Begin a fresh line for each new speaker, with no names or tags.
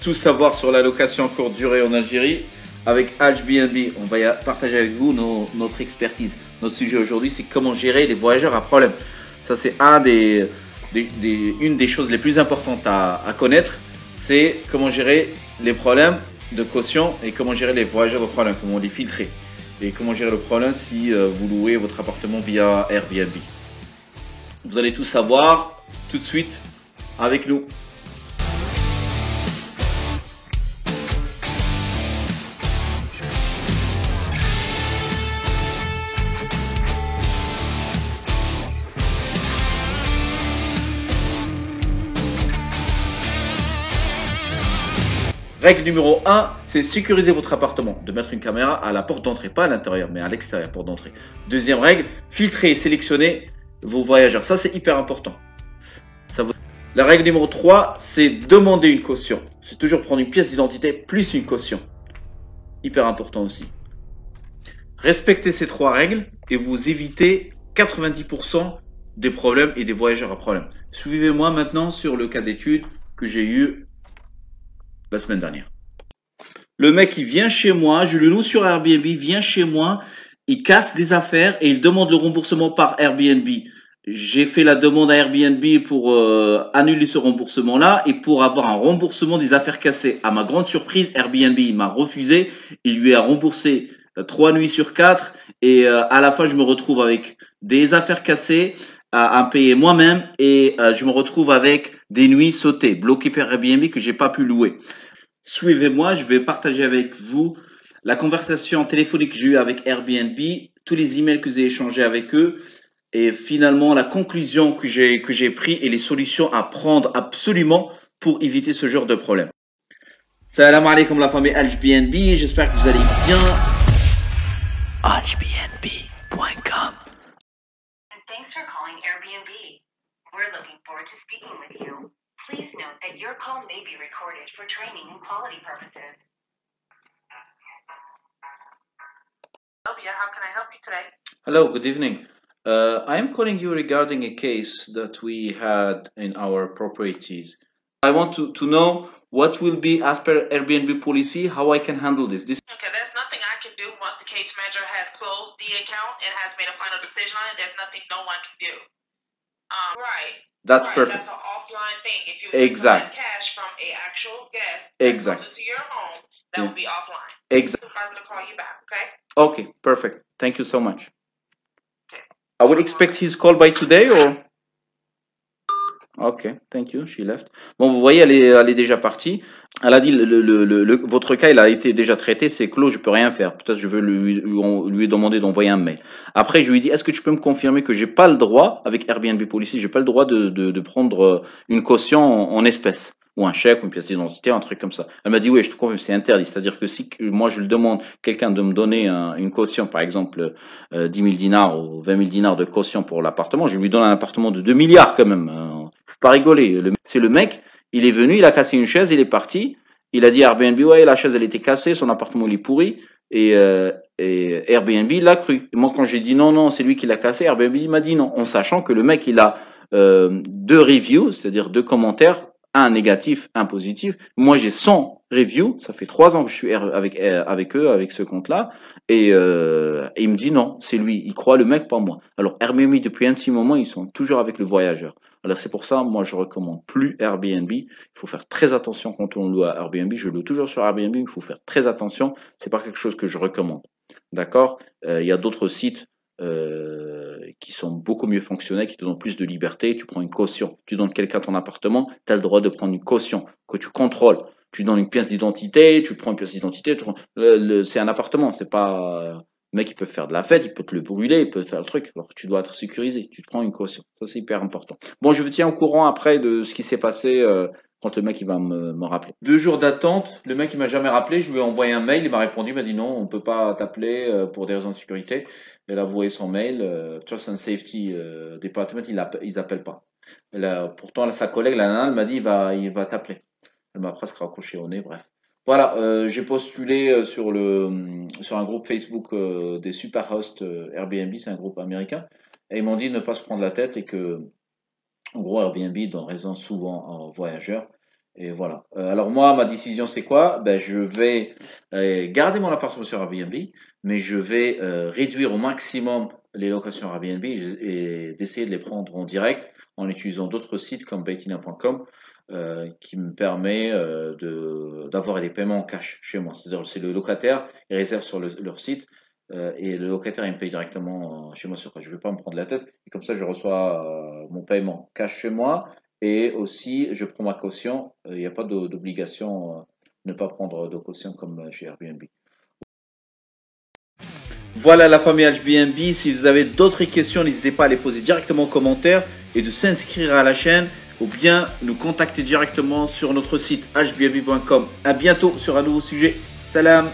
tout savoir sur la location courte durée en Algérie avec Airbnb. On va partager avec vous notre expertise. Notre sujet aujourd'hui, c'est comment gérer les voyageurs à problème. Ça, c'est une des choses les plus importantes à connaître. C'est comment gérer les problèmes de caution et comment gérer les voyageurs de problème, comment les filtrer. Et comment gérer le problème si vous louez votre appartement via Airbnb. Vous allez tout savoir tout de suite avec nous. Règle numéro 1, c'est sécuriser votre appartement. De mettre une caméra à la porte d'entrée, pas à l'intérieur, mais à l'extérieur, porte d'entrée. Deuxième règle, filtrer et sélectionner vos voyageurs. Ça, c'est hyper important. La règle numéro 3, c'est demander une caution. C'est toujours prendre une pièce d'identité plus une caution. Hyper important aussi. Respectez ces 3 règles et vous évitez 90% des problèmes et des voyageurs à problème. Suivez-moi maintenant sur le cas d'étude que j'ai eu la semaine dernière. Le mec, il vient chez moi, je le loue sur Airbnb, il vient chez moi, il casse des affaires et il demande le remboursement par Airbnb. J'ai fait la demande à Airbnb pour annuler ce remboursement-là et pour avoir un remboursement des affaires cassées. À ma grande surprise, Airbnb il m'a refusé. Il lui a remboursé 3 nuits sur 4 et à la fin, je me retrouve avec des affaires cassées à payer moi-même et je me retrouve avec des nuits sautées, bloquées par Airbnb que j'ai pas pu louer. Suivez-moi, je vais partager avec vous la conversation téléphonique que j'ai eue avec Airbnb, tous les emails que j'ai échangés avec eux et finalement la conclusion que j'ai pris et les solutions à prendre absolument pour éviter ce genre de problème. Salam alaikum la famille Airbnb, j'espère que vous allez bien. Airbnb.com.
Thanks for calling Airbnb. We're looking forward to speaking with you. Please note that your call may be recorded for training and quality purposes. Sylvia, how can I help you today?
Hello, good evening. I am calling you regarding a case that we had in our properties. I want to know what will be, as per Airbnb policy, how I can handle this.
Okay, there's nothing I can do once the case manager has closed the account and has made a final decision on it. There's nothing no one can do. Right.
That's
right,
perfect.
That's an offline thing. If you
Exact.
collect cash from a actual guest
Exact.
that comes into your home, that will be offline.
Exact.
I'm going to call you back, okay?
Okay, perfect. Thank you so much. I will expect his call by today or? Ok, thank you, she left. Bon, vous voyez, elle est déjà partie. Elle a dit, votre cas, il a été déjà traité, c'est clos, je peux rien faire. Peut-être je veux lui demander d'envoyer un mail. Après, je lui ai dit, est-ce que tu peux me confirmer que j'ai pas le droit, avec Airbnb Policy, j'ai pas le droit de prendre une caution en espèces, ou un chèque, ou une pièce d'identité, un truc comme ça. Elle m'a dit, oui, je te confirme, c'est interdit. C'est-à-dire que si moi je le demande, quelqu'un de me donner une caution, par exemple, 10 000 dinars ou 20 000 dinars de caution pour l'appartement, je lui donne un appartement de 2 milliards quand même. Pas rigoler. C'est le mec, il est venu, il a cassé une chaise, il est parti. Il a dit à Airbnb, ouais, la chaise elle était cassée, son appartement il est pourri. Et Airbnb il l'a cru. Et moi quand j'ai dit non, c'est lui qui l'a cassé, Airbnb il m'a dit non, en sachant que le mec il a 2 reviews, c'est-à-dire 2 commentaires, un négatif, un positif. Moi j'ai 100 reviews, ça fait 3 ans que je suis avec eux, avec ce compte-là. Et il me dit non, c'est lui, il croit le mec, pas moi. Alors Airbnb depuis un petit moment ils sont toujours avec le voyageur. Alors c'est pour ça, moi je recommande plus Airbnb. Il faut faire très attention quand on loue à Airbnb. Je loue toujours sur Airbnb, il faut faire très attention. C'est pas quelque chose que je recommande. D'accord? Il y a d'autres sites qui sont beaucoup mieux fonctionnels, qui te donnent plus de liberté. Tu prends une caution. Tu donnes quelqu'un ton appartement, tu as le droit de prendre une caution que tu contrôles. Tu donnes une pièce d'identité, tu prends une pièce d'identité. C'est un appartement, c'est pas... Le mec, il peut faire de la fête, il peut te le brûler, il peut te faire le truc. Alors, tu dois être sécurisé. Tu te prends une caution. Ça, c'est hyper important. Bon, je vous tiens au courant après de ce qui s'est passé quand le mec, il va me rappeler. 2 jours d'attente. Le mec, il m'a jamais rappelé. Je lui ai envoyé un mail. Il m'a répondu. Il m'a dit non, on peut pas t'appeler pour des raisons de sécurité. Il a envoyé son mail. Trust and Safety Department, ils appellent pas. Pourtant, sa collègue, la nana, elle m'a dit il va t'appeler. Elle m'a presque raccroché au nez. Bref. Voilà, j'ai postulé sur un groupe Facebook des superhosts Airbnb, c'est un groupe américain, et ils m'ont dit de ne pas se prendre la tête et que, en gros, Airbnb donne raison souvent aux voyageurs Et voilà. Alors moi, ma décision, c'est quoi? Ben, je vais garder mon appartement sur Airbnb, mais je vais réduire au maximum les locations Airbnb et d'essayer de les prendre en direct en utilisant d'autres sites comme Baitina.com qui me permet d'avoir des paiements en cash chez moi. C'est-à-dire c'est le locataire, il réserve sur leur site et le locataire il me paye directement chez moi sur quoi. Je ne vais pas me prendre la tête et comme ça je reçois mon paiement cash chez moi et aussi je prends ma caution. Il n'y a pas d'obligation de ne pas prendre de caution comme chez Airbnb. Voilà la famille Airbnb. Si vous avez d'autres questions, n'hésitez pas à les poser directement en commentaire et de s'inscrire à la chaîne ou bien nous contacter directement sur notre site hbnb.com. À bientôt sur un nouveau sujet. Salam.